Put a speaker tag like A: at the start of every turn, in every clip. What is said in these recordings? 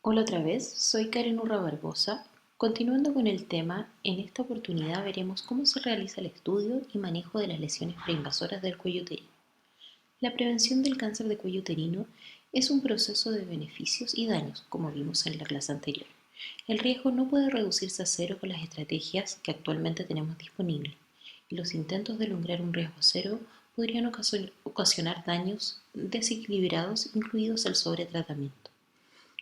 A: Hola otra vez, soy Karen Urra Barbosa. Continuando con el tema, en esta oportunidad veremos cómo se realiza el estudio y manejo de las lesiones preinvasoras del cuello uterino. La prevención del cáncer de cuello uterino es un proceso de beneficios y daños, como vimos en la clase anterior. El riesgo no puede reducirse a cero con las estrategias que actualmente tenemos disponibles, y los intentos de lograr un riesgo cero podrían ocasionar daños desequilibrados, incluidos el sobretratamiento.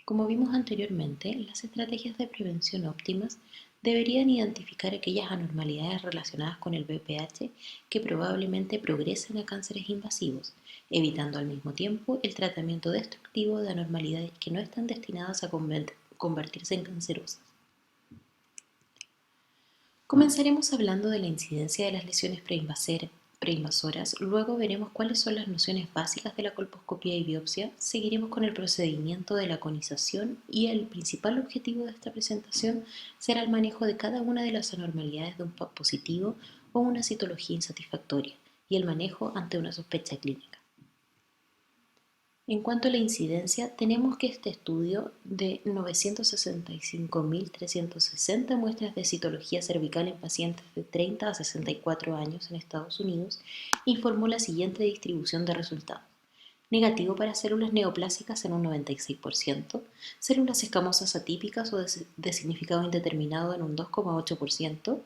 A: Como vimos anteriormente, las estrategias de prevención óptimas deberían identificar aquellas anormalidades relacionadas con el BPH que probablemente progresen a cánceres invasivos, evitando al mismo tiempo el tratamiento destructivo de anormalidades que no están destinadas a convertirse en cancerosas. Comenzaremos hablando de la incidencia de las lesiones preinvasoras, luego veremos cuáles son las nociones básicas de la colposcopía y biopsia, seguiremos con el procedimiento de la conización y el principal objetivo de esta presentación será el manejo de cada una de las anormalidades de un PAP positivo o una citología insatisfactoria y el manejo ante una sospecha clínica. En cuanto a la incidencia, tenemos que este estudio de 965.360 muestras de citología cervical en pacientes de 30 a 64 años en Estados Unidos informó la siguiente distribución de resultados. Negativo para células neoplásicas en un 96%, células escamosas atípicas o de significado indeterminado en un 2,8%,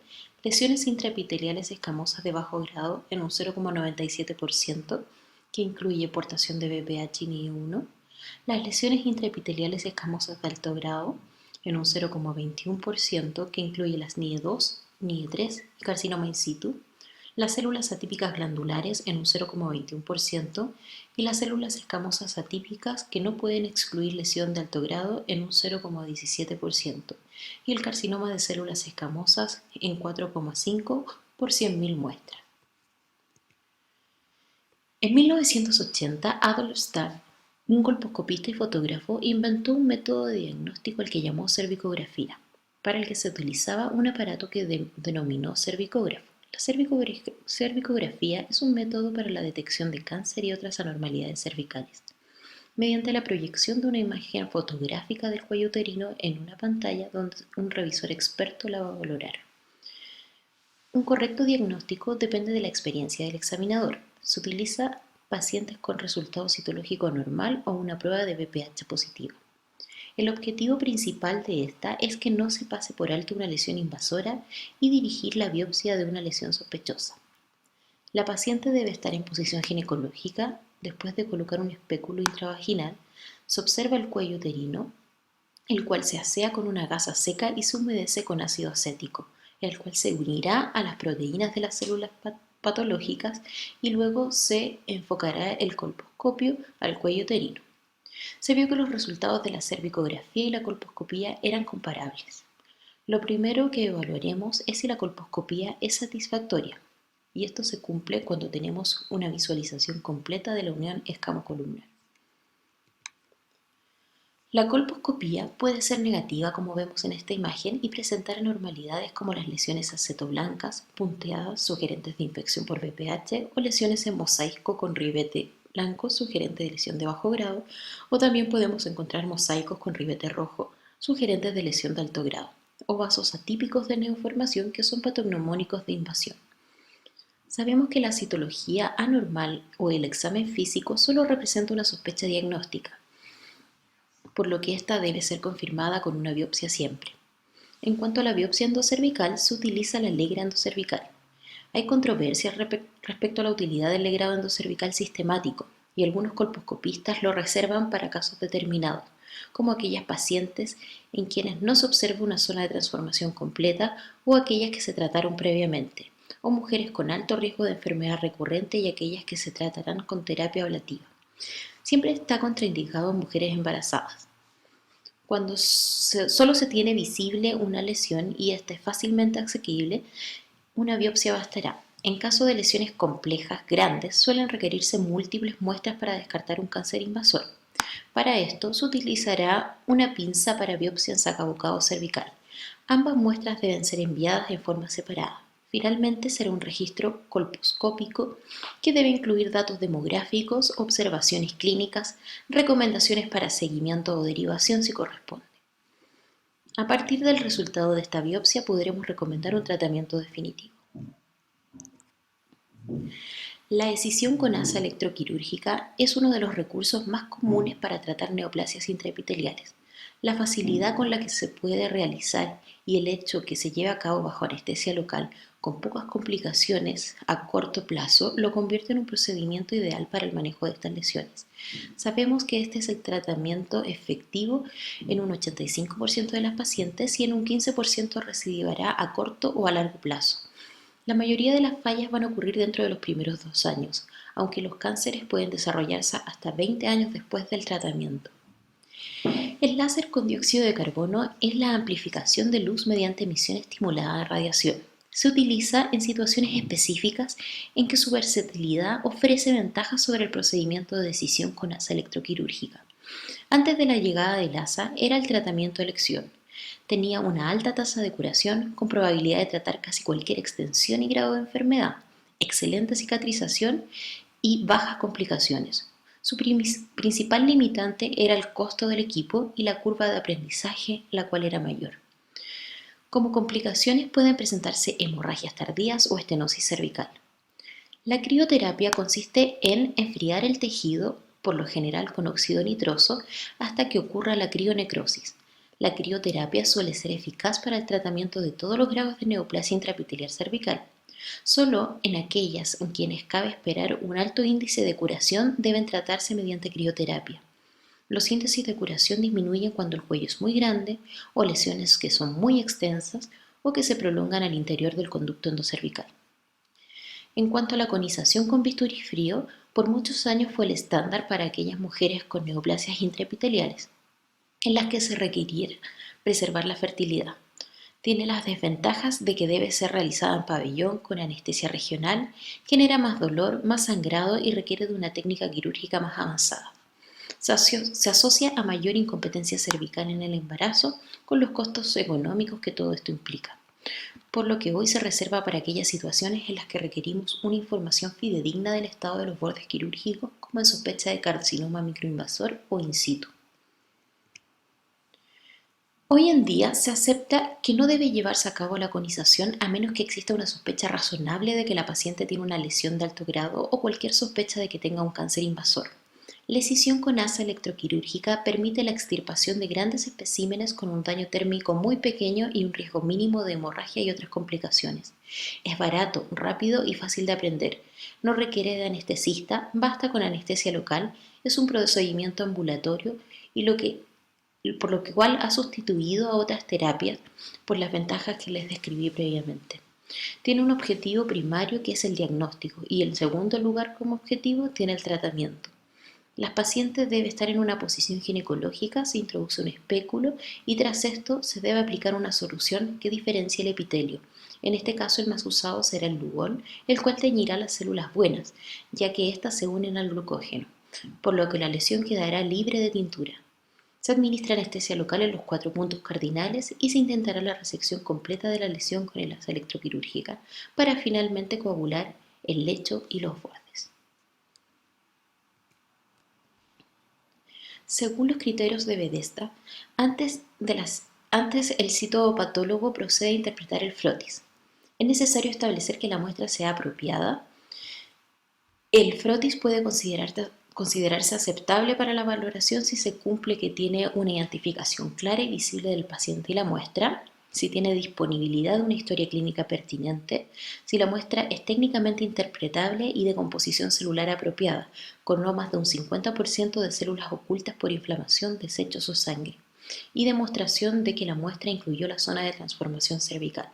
A: lesiones intraepiteliales escamosas de bajo grado en un 0,97%, que incluye portación de BPH y NIE1, las lesiones intraepiteliales escamosas de alto grado en un 0,21%, que incluye las NIE2, NIE3 y carcinoma in situ, las células atípicas glandulares en un 0,21% y las células escamosas atípicas que no pueden excluir lesión de alto grado en un 0,17% y el carcinoma de células escamosas en 4,5 por 100.000 muestras. En 1980, Adolf Stahl, un colposcopista y fotógrafo, inventó un método de diagnóstico al que llamó cervicografía, para el que se utilizaba un aparato que denominó cervicógrafo. La cervicografía es un método para la detección de cáncer y otras anormalidades cervicales, mediante la proyección de una imagen fotográfica del cuello uterino en una pantalla donde un revisor experto la va a valorar. Un correcto diagnóstico depende de la experiencia del examinador. Se utiliza pacientes con resultado citológico normal o una prueba de BPH positivo. El objetivo principal de esta es que no se pase por alto una lesión invasora y dirigir la biopsia de una lesión sospechosa. La paciente debe estar en posición ginecológica. Después de colocar un espéculo intravaginal, se observa el cuello uterino, el cual se asea con una gasa seca y se humedece con ácido acético, el cual se unirá a las proteínas de las células patológicas y luego se enfocará el colposcopio al cuello uterino. Se vio que los resultados de la cervicografía y la colposcopía eran comparables. Lo primero que evaluaremos es si la colposcopía es satisfactoria, y esto se cumple cuando tenemos una visualización completa de la unión escamocolumnar. La colposcopía puede ser negativa, como vemos en esta imagen, y presentar anormalidades como las lesiones acetoblancas, punteadas, sugerentes de infección por VPH, o lesiones en mosaico con ribete blanco, sugerente de lesión de bajo grado, o también podemos encontrar mosaicos con ribete rojo, sugerentes de lesión de alto grado, o vasos atípicos de neoformación que son patognomónicos de invasión. Sabemos que la citología anormal o el examen físico solo representa una sospecha diagnóstica, por lo que esta debe ser confirmada con una biopsia siempre. En cuanto a la biopsia endocervical, se utiliza la legra endocervical. Hay controversias respecto a la utilidad del legrado endocervical sistemático y algunos colposcopistas lo reservan para casos determinados, como aquellas pacientes en quienes no se observa una zona de transformación completa o aquellas que se trataron previamente, o mujeres con alto riesgo de enfermedad recurrente y aquellas que se tratarán con terapia ablativa. Siempre está contraindicado en mujeres embarazadas. Cuando solo se tiene visible una lesión y esta es fácilmente asequible, una biopsia bastará. En caso de lesiones complejas, grandes, suelen requerirse múltiples muestras para descartar un cáncer invasor. Para esto se utilizará una pinza para biopsia en sacabocado cervical. Ambas muestras deben ser enviadas en forma separada. Finalmente será un registro colposcópico que debe incluir datos demográficos, observaciones clínicas, recomendaciones para seguimiento o derivación si corresponde. A partir del resultado de esta biopsia podremos recomendar un tratamiento definitivo. La escisión con asa electroquirúrgica es uno de los recursos más comunes para tratar neoplasias intraepiteliales. La facilidad con la que se puede realizar y el hecho que se lleve a cabo bajo anestesia local con pocas complicaciones a corto plazo lo convierte en un procedimiento ideal para el manejo de estas lesiones. Sabemos que este es el tratamiento efectivo en un 85% de las pacientes y en un 15% recidivará a corto o a largo plazo. La mayoría de las fallas van a ocurrir dentro de los primeros 2 años, aunque los cánceres pueden desarrollarse hasta 20 años después del tratamiento. El láser con dióxido de carbono es la amplificación de luz mediante emisión estimulada de radiación. Se utiliza en situaciones específicas en que su versatilidad ofrece ventajas sobre el procedimiento de decisión con asa electroquirúrgica. Antes de la llegada del asa era el tratamiento de elección. Tenía una alta tasa de curación con probabilidad de tratar casi cualquier extensión y grado de enfermedad, excelente cicatrización y bajas complicaciones. Su principal limitante era el costo del equipo y la curva de aprendizaje, la cual era mayor. Como complicaciones pueden presentarse hemorragias tardías o estenosis cervical. La crioterapia consiste en enfriar el tejido, por lo general con óxido nitroso, hasta que ocurra la crionecrosis. La crioterapia suele ser eficaz para el tratamiento de todos los grados de neoplasia intraepitelial cervical. Solo en aquellas en quienes cabe esperar un alto índice de curación deben tratarse mediante crioterapia. Los índices de curación disminuyen cuando el cuello es muy grande o lesiones que son muy extensas o que se prolongan al interior del conducto endocervical. En cuanto a la conización con bisturí frío, por muchos años fue el estándar para aquellas mujeres con neoplasias intraepiteliales, en las que se requiriera preservar la fertilidad. Tiene las desventajas de que debe ser realizada en pabellón con anestesia regional, genera más dolor, más sangrado y requiere de una técnica quirúrgica más avanzada. Se asocia a mayor incompetencia cervical en el embarazo con los costos económicos que todo esto implica, por lo que hoy se reserva para aquellas situaciones en las que requerimos una información fidedigna del estado de los bordes quirúrgicos, como en sospecha de carcinoma microinvasor o in situ. Hoy en día se acepta que no debe llevarse a cabo la conización a menos que exista una sospecha razonable de que la paciente tiene una lesión de alto grado o cualquier sospecha de que tenga un cáncer invasor. La escisión con asa electroquirúrgica permite la extirpación de grandes especímenes con un daño térmico muy pequeño y un riesgo mínimo de hemorragia y otras complicaciones. Es barato, rápido y fácil de aprender. No requiere de anestesista, basta con anestesia local, es un procedimiento ambulatorio y por lo cual ha sustituido a otras terapias por las ventajas que les describí previamente. Tiene un objetivo primario que es el diagnóstico y en segundo lugar como objetivo tiene el tratamiento. Las pacientes deben estar en una posición ginecológica, se introduce un espéculo y tras esto se debe aplicar una solución que diferencie el epitelio. En este caso el más usado será el Lugol, el cual teñirá las células buenas, ya que éstas se unen al glucógeno, por lo que la lesión quedará libre de tintura. Se administra anestesia local en los 4 puntos cardinales y se intentará la resección completa de la lesión con el asa electroquirúrgica para finalmente coagular el lecho y los bordes. Según los criterios de Bethesda, antes el citopatólogo procede a interpretar el frotis. Es necesario establecer que la muestra sea apropiada. El frotis puede considerarse aceptable para la valoración si se cumple que tiene una identificación clara y visible del paciente y la muestra, si tiene disponibilidad de una historia clínica pertinente, si la muestra es técnicamente interpretable y de composición celular apropiada, con no más de un 50% de células ocultas por inflamación, desechos o sangre, y demostración de que la muestra incluyó la zona de transformación cervical.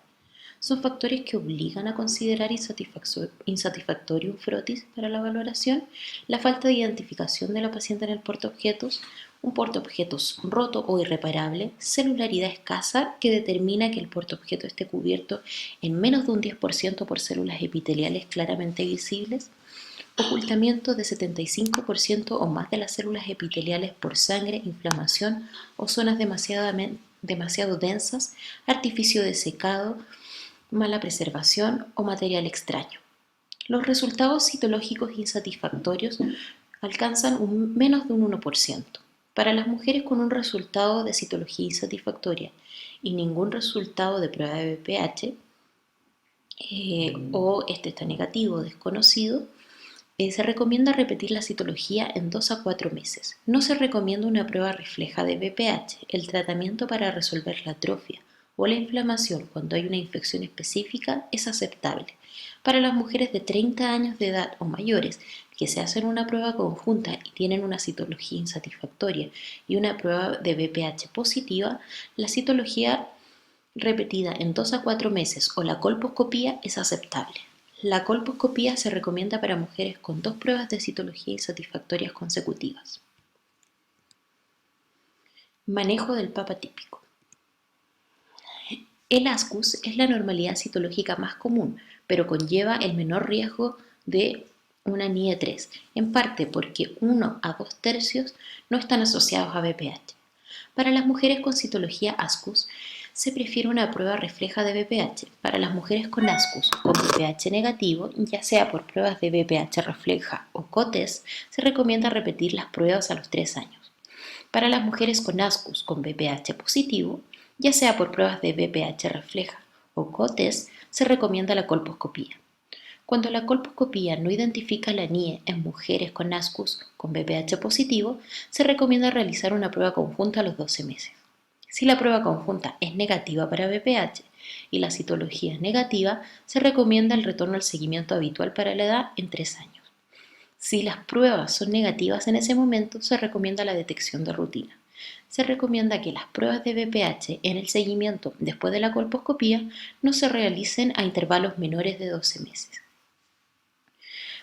A: Son factores que obligan a considerar insatisfactorio un frotis para la valoración, la falta de identificación de la paciente en el portaobjetos, un portaobjetos roto o irreparable, celularidad escasa que determina que el portaobjeto esté cubierto en menos de un 10% por células epiteliales claramente visibles, ocultamiento de 75% o más de las células epiteliales por sangre, inflamación o zonas demasiado densas, artificio de secado, mala preservación o material extraño. Los resultados citológicos insatisfactorios alcanzan menos de un 1%. Para las mujeres con un resultado de citología insatisfactoria y ningún resultado de prueba de BPH, o este está negativo o desconocido, se recomienda repetir la citología en 2 a 4 meses. No se recomienda una prueba refleja de BPH. El tratamiento para resolver la atrofia o la inflamación cuando hay una infección específica es aceptable. Para las mujeres de 30 años de edad o mayores que se hacen una prueba conjunta y tienen una citología insatisfactoria y una prueba de BPH positiva, la citología repetida en 2 a 4 meses o la colposcopía es aceptable. La colposcopía se recomienda para mujeres con 2 pruebas de citología insatisfactorias consecutivas. Manejo del Papa típico. El ASCUS es la normalidad citológica más común, pero conlleva el menor riesgo de una NIE3, en parte porque 1 a 2 tercios no están asociados a BPH. Para las mujeres con citología ASCUS, se prefiere una prueba refleja de BPH. Para las mujeres con ASCUS con BPH negativo, ya sea por pruebas de BPH refleja o COTES, se recomienda repetir las pruebas a los 3 años. Para las mujeres con ASCUS con BPH positivo, ya sea por pruebas de BPH refleja o COTES, se recomienda la colposcopía. Cuando la colposcopía no identifica la NIE en mujeres con ASCUS con BPH positivo, se recomienda realizar una prueba conjunta a los 12 meses. Si la prueba conjunta es negativa para BPH y la citología es negativa, se recomienda el retorno al seguimiento habitual para la edad en 3 años. Si las pruebas son negativas en ese momento, se recomienda la detección de rutina. Se recomienda que las pruebas de BPH en el seguimiento después de la colposcopía no se realicen a intervalos menores de 12 meses.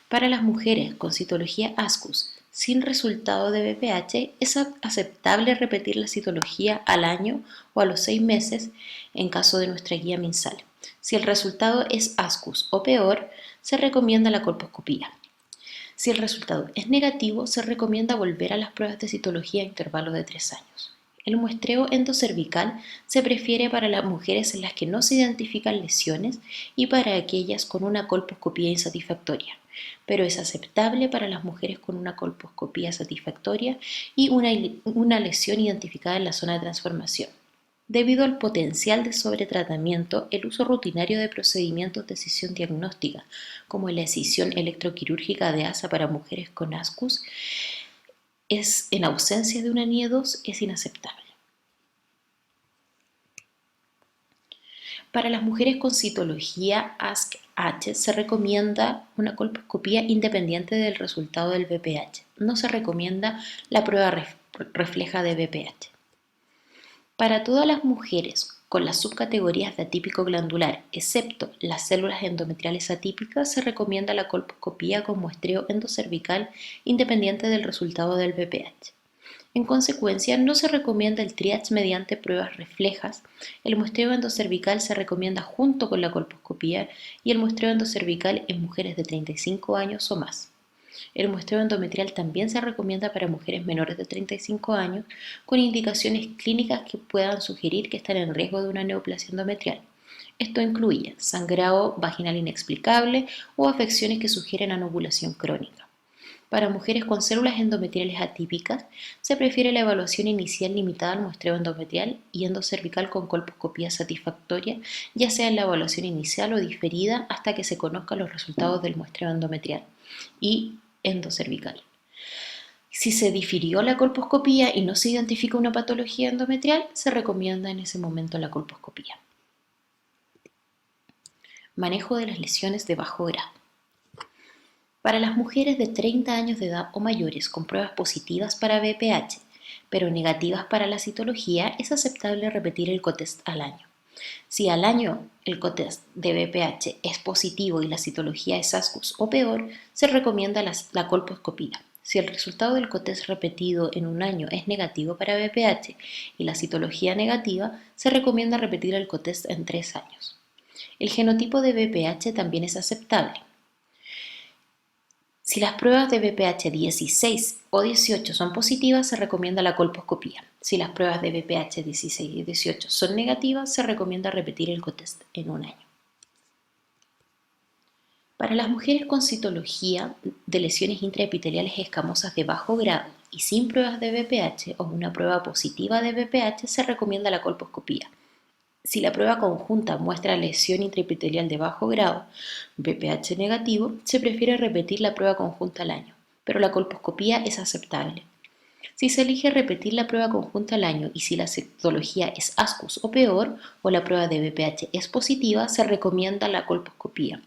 A: Para las mujeres con citología ASCUS sin resultado de BPH, es aceptable repetir la citología al año o a los 6 meses en caso de nuestra guía mensal. Si el resultado es ASCUS o peor, se recomienda la colposcopía. Si el resultado es negativo, se recomienda volver a las pruebas de citología a intervalos de 3 años. El muestreo endocervical se prefiere para las mujeres en las que no se identifican lesiones y para aquellas con una colposcopía insatisfactoria, pero es aceptable para las mujeres con una colposcopía satisfactoria y una lesión identificada en la zona de transformación. Debido al potencial de sobretratamiento, el uso rutinario de procedimientos de escisión diagnóstica, como la escisión electroquirúrgica de asa para mujeres con ASCUS, en ausencia de una NIE2, es inaceptable. Para las mujeres con citología ASC-H se recomienda una colposcopía independiente del resultado del BPH. No se recomienda la prueba refleja de BPH. Para todas las mujeres con las subcategorías de atípico glandular, excepto las células endometriales atípicas, se recomienda la colposcopía con muestreo endocervical independiente del resultado del BPH. En consecuencia, no se recomienda el triage mediante pruebas reflejas. El muestreo endocervical se recomienda junto con la colposcopía y el muestreo endocervical en mujeres de 35 años o más. El muestreo endometrial también se recomienda para mujeres menores de 35 años con indicaciones clínicas que puedan sugerir que están en riesgo de una neoplasia endometrial. Esto incluye sangrado vaginal inexplicable o afecciones que sugieren anovulación crónica. Para mujeres con células endometriales atípicas, se prefiere la evaluación inicial limitada al muestreo endometrial y endocervical con colposcopía satisfactoria, ya sea en la evaluación inicial o diferida hasta que se conozcan los resultados del muestreo endometrial y endocervical. Si se difirió la colposcopía y no se identifica una patología endometrial, se recomienda en ese momento la colposcopía. Manejo de las lesiones de bajo grado. Para las mujeres de 30 años de edad o mayores con pruebas positivas para BPH, pero negativas para la citología, es aceptable repetir el cotest al año. Si al año el cotest de BPH es positivo y la citología es ASCUS o peor, se recomienda la colposcopía. Si el resultado del cotest repetido en un año es negativo para BPH y la citología negativa, se recomienda repetir el cotest en 3 años. El genotipo de BPH también es aceptable. Si las pruebas de BPH 16 o 18 son positivas, se recomienda la colposcopía. Si las pruebas de BPH 16 y 18 son negativas, se recomienda repetir el cotest en un año. Para las mujeres con citología de lesiones intraepiteliales escamosas de bajo grado y sin pruebas de BPH o una prueba positiva de BPH, se recomienda la colposcopía. Si la prueba conjunta muestra lesión intraepitelial de bajo grado, BPH negativo, se prefiere repetir la prueba conjunta al año, pero la colposcopía es aceptable. Si se elige repetir la prueba conjunta al año y si la citología es ASCUS o peor, o la prueba de BPH es positiva, se recomienda la colposcopía.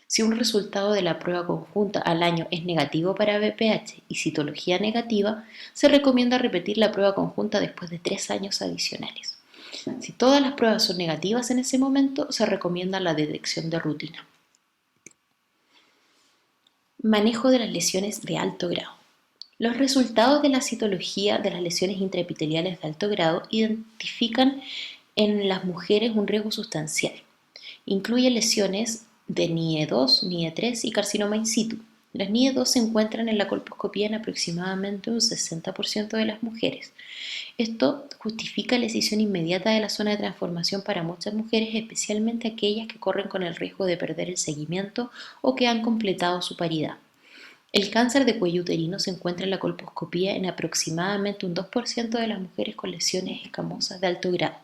A: Si un resultado de la prueba conjunta al año es negativo para BPH y citología negativa, se recomienda repetir la prueba conjunta después de 3 años adicionales. Si todas las pruebas son negativas en ese momento, se recomienda la detección de rutina. Manejo de las lesiones de alto grado. Los resultados de la citología de las lesiones intraepiteliales de alto grado identifican en las mujeres un riesgo sustancial. Incluye lesiones de NIE2, NIE3 y carcinoma in situ. Las NIE2 se encuentran en la colposcopía en aproximadamente un 60% de las mujeres. Esto justifica la decisión inmediata de la zona de transformación para muchas mujeres, especialmente aquellas que corren con el riesgo de perder el seguimiento o que han completado su paridad. El cáncer de cuello uterino se encuentra en la colposcopía en aproximadamente un 2% de las mujeres con lesiones escamosas de alto grado,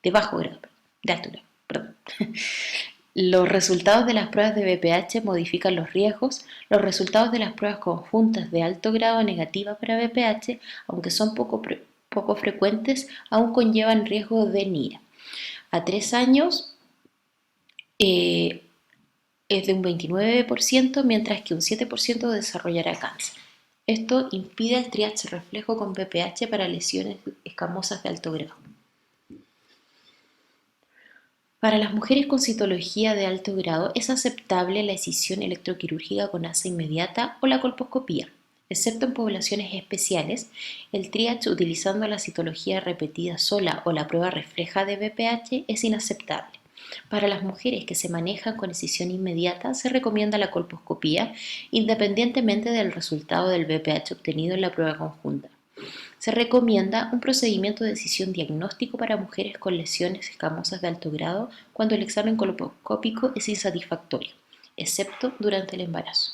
A: de bajo grado, de alto grado, perdón. Los resultados de las pruebas de BPH modifican los riesgos. Los resultados de las pruebas conjuntas de alto grado negativa para BPH, aunque son poco frecuentes, aún conllevan riesgo de NIRA. A 3 años es de un 29%, mientras que un 7% desarrollará cáncer. Esto impide el triage reflejo con BPH para lesiones escamosas de alto grado. Para las mujeres con citología de alto grado es aceptable la escisión electroquirúrgica con asa inmediata o la colposcopía. Excepto en poblaciones especiales, el triage utilizando la citología repetida sola o la prueba refleja de BPH es inaceptable. Para las mujeres que se manejan con escisión inmediata se recomienda la colposcopía independientemente del resultado del BPH obtenido en la prueba conjunta. Se recomienda un procedimiento de decisión diagnóstico para mujeres con lesiones escamosas de alto grado cuando el examen colposcópico es insatisfactorio, excepto durante el embarazo.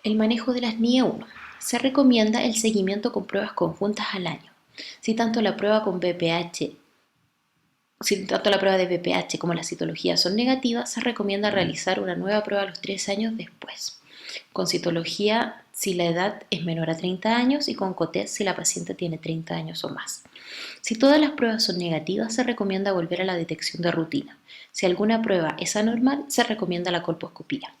A: El manejo de las NIE1. Se recomienda el seguimiento con pruebas conjuntas al año. Si tanto la prueba de BPH como la citología son negativas, se recomienda realizar una nueva prueba a los 3 años después. Con citología si la edad es menor a 30 años y con COTES si la paciente tiene 30 años o más. Si todas las pruebas son negativas, se recomienda volver a la detección de rutina. Si alguna prueba es anormal, se recomienda la colposcopía.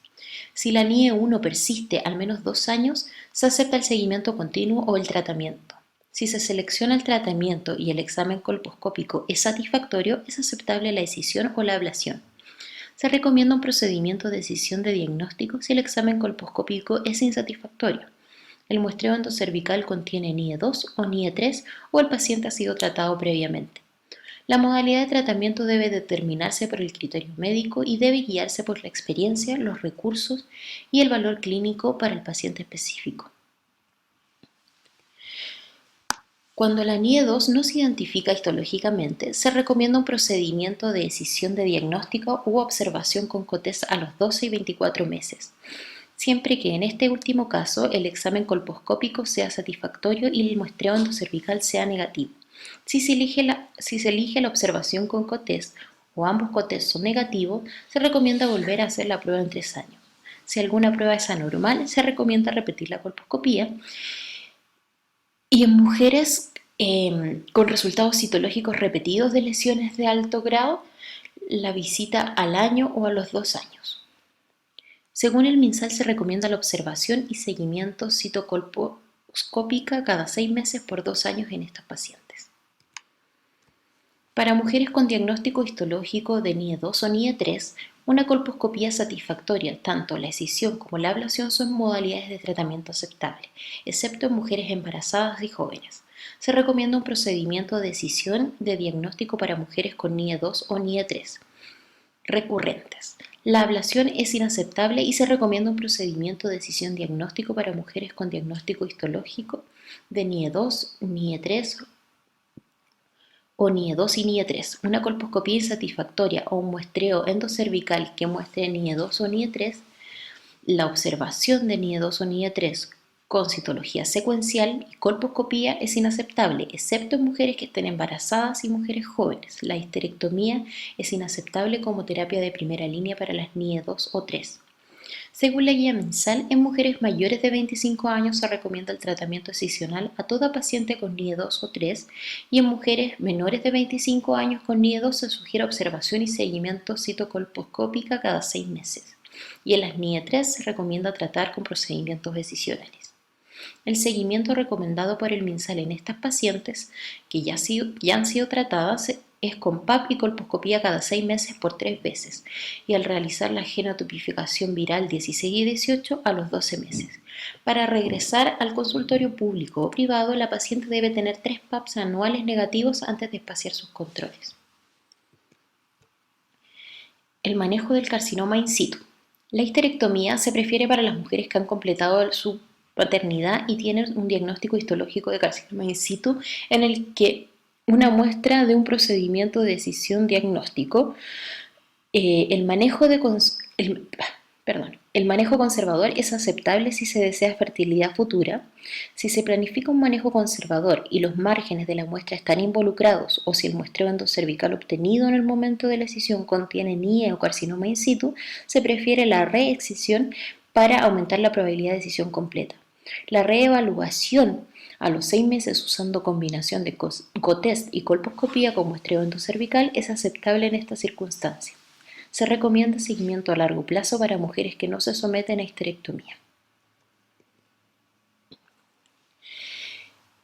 A: Si la NIE1 persiste al menos 2 años, se acepta el seguimiento continuo o el tratamiento. Si se selecciona el tratamiento y el examen colposcópico es satisfactorio, es aceptable la escisión o la ablación. Se recomienda un procedimiento de decisión de diagnóstico si el examen colposcópico es insatisfactorio. El muestreo endocervical contiene NIE2 o NIE3 o el paciente ha sido tratado previamente. La modalidad de tratamiento debe determinarse por el criterio médico y debe guiarse por la experiencia, los recursos y el valor clínico para el paciente específico. Cuando la NIE2 no se identifica histológicamente, se recomienda un procedimiento de decisión de diagnóstico u observación con COTES a los 12 y 24 meses, siempre que en este último caso el examen colposcópico sea satisfactorio y el muestreo endocervical sea negativo. Si se elige la observación con COTES o ambos COTES son negativos, se recomienda volver a hacer la prueba en 3 años. Si alguna prueba es anormal, se recomienda repetir la colposcopía. Y en mujeres con resultados citológicos repetidos de lesiones de alto grado, la visita al año o a los 2 años. Según el MinSal se recomienda la observación y seguimiento citocolposcópica cada 6 meses por 2 años en estos pacientes. Para mujeres con diagnóstico histológico de NIE2 o NIE3, una colposcopía satisfactoria, tanto la escisión como la ablación son modalidades de tratamiento aceptable, excepto en mujeres embarazadas y jóvenes. Se recomienda un procedimiento de decisión de diagnóstico para mujeres con NIE2 o NIE3 recurrentes. La ablación es inaceptable y se recomienda un procedimiento de decisión diagnóstico para mujeres con diagnóstico histológico de NIE2, NIE3 o NIE2 y NIE3. Una colposcopía insatisfactoria o un muestreo endocervical que muestre NIE2 o NIE3, la observación de NIE2 o NIE3 Con citología secuencial y colposcopía es inaceptable, excepto en mujeres que estén embarazadas y mujeres jóvenes. La histerectomía es inaceptable como terapia de primera línea para las NIE 2 o 3. Según la guía mensal, en mujeres mayores de 25 años se recomienda el tratamiento excisional a toda paciente con NIE 2 o 3 y en mujeres menores de 25 años con NIE 2 se sugiere observación y seguimiento citocolposcópica cada 6 meses. Y en las NIE 3 se recomienda tratar con procedimientos excisionales. El seguimiento recomendado por el MinSal en estas pacientes que ya han sido tratadas es con PAP y colposcopía cada 6 meses por 3 veces y al realizar la genotipificación viral 16 y 18 a los 12 meses. Para regresar al consultorio público o privado, la paciente debe tener 3 PAPs anuales negativos antes de espaciar sus controles. El manejo del carcinoma in situ. La histerectomía se prefiere para las mujeres que han completado su paternidad y tienen un diagnóstico histológico de carcinoma in situ en el que una muestra de un procedimiento de decisión diagnóstico, el manejo conservador es aceptable si se desea fertilidad futura. Si se planifica un manejo conservador y los márgenes de la muestra están involucrados o si el muestreo endocervical obtenido en el momento de la excisión contiene NIE o carcinoma in situ, se prefiere la reexcisión para aumentar la probabilidad de decisión completa. La reevaluación a los 6 meses usando combinación de cotest y colposcopía con muestreo endocervical es aceptable en esta circunstancia. Se recomienda seguimiento a largo plazo para mujeres que no se someten a histerectomía.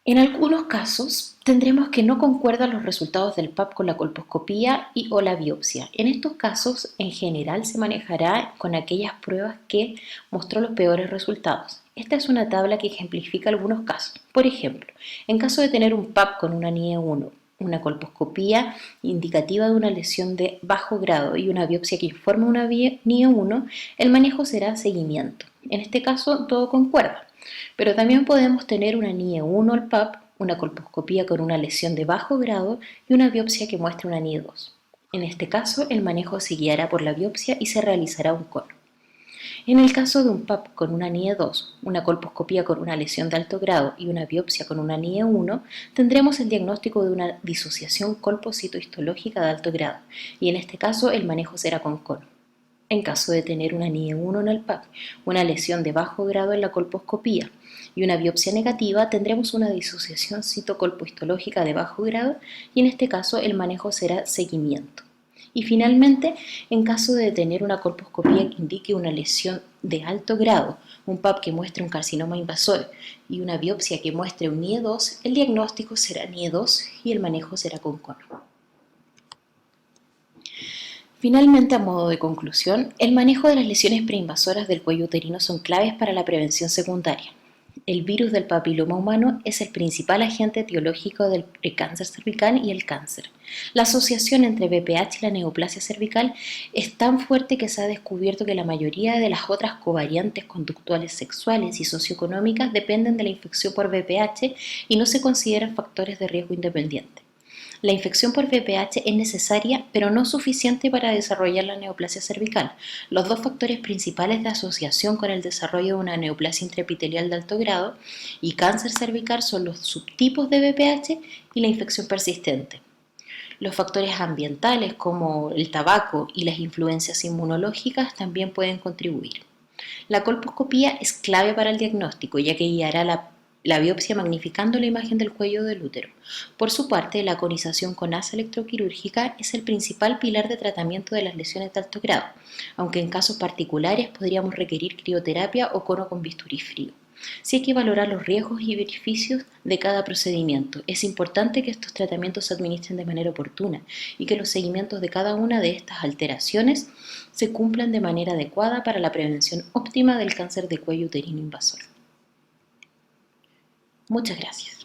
A: En algunos casos tendremos que no concuerdan los resultados del PAP con la colposcopía y o la biopsia. En estos casos, en general, se manejará con aquellas pruebas que mostró los peores resultados. Esta es una tabla que ejemplifica algunos casos. Por ejemplo, en caso de tener un PAP con una NIE 1, una colposcopía indicativa de una lesión de bajo grado y una biopsia que informa una NIE 1, el manejo será seguimiento. En este caso, todo concuerda. Pero también podemos tener una NIE 1 al PAP, una colposcopía con una lesión de bajo grado y una biopsia que muestre una NIE 2. En este caso, el manejo se guiará por la biopsia y se realizará un cono. En el caso de un PAP con una NIE 2, una colposcopía con una lesión de alto grado y una biopsia con una NIE 1, tendremos el diagnóstico de una disociación colpocitohistológica de alto grado y en este caso el manejo será con cono. En caso de tener una NIE 1 en el PAP, una lesión de bajo grado en la colposcopía y una biopsia negativa, tendremos una disociación citocolpohistológica de bajo grado y en este caso el manejo será seguimiento. Y finalmente, en caso de tener una colposcopía que indique una lesión de alto grado, un PAP que muestre un carcinoma invasor y una biopsia que muestre un NIE 2, el diagnóstico será NIE 2 y el manejo será con cono. Finalmente, a modo de conclusión, el manejo de las lesiones preinvasoras del cuello uterino son claves para la prevención secundaria. El virus del papiloma humano es el principal agente etiológico del precáncer cervical y el cáncer. La asociación entre BPH y la neoplasia cervical es tan fuerte que se ha descubierto que la mayoría de las otras covariantes conductuales sexuales y socioeconómicas dependen de la infección por BPH y no se consideran factores de riesgo independientes. La infección por VPH es necesaria, pero no suficiente para desarrollar la neoplasia cervical. Los dos factores principales de asociación con el desarrollo de una neoplasia intraepitelial de alto grado y cáncer cervical son los subtipos de VPH y la infección persistente. Los factores ambientales como el tabaco y las influencias inmunológicas también pueden contribuir. La colposcopía es clave para el diagnóstico, ya que guiará la biopsia magnificando la imagen del cuello del útero. Por su parte, la conización con asa electroquirúrgica es el principal pilar de tratamiento de las lesiones de alto grado, aunque en casos particulares podríamos requerir crioterapia o cono con bisturí frío. Sí hay que valorar los riesgos y beneficios de cada procedimiento. Es importante que estos tratamientos se administren de manera oportuna y que los seguimientos de cada una de estas alteraciones se cumplan de manera adecuada para la prevención óptima del cáncer de cuello uterino invasor. Muchas gracias.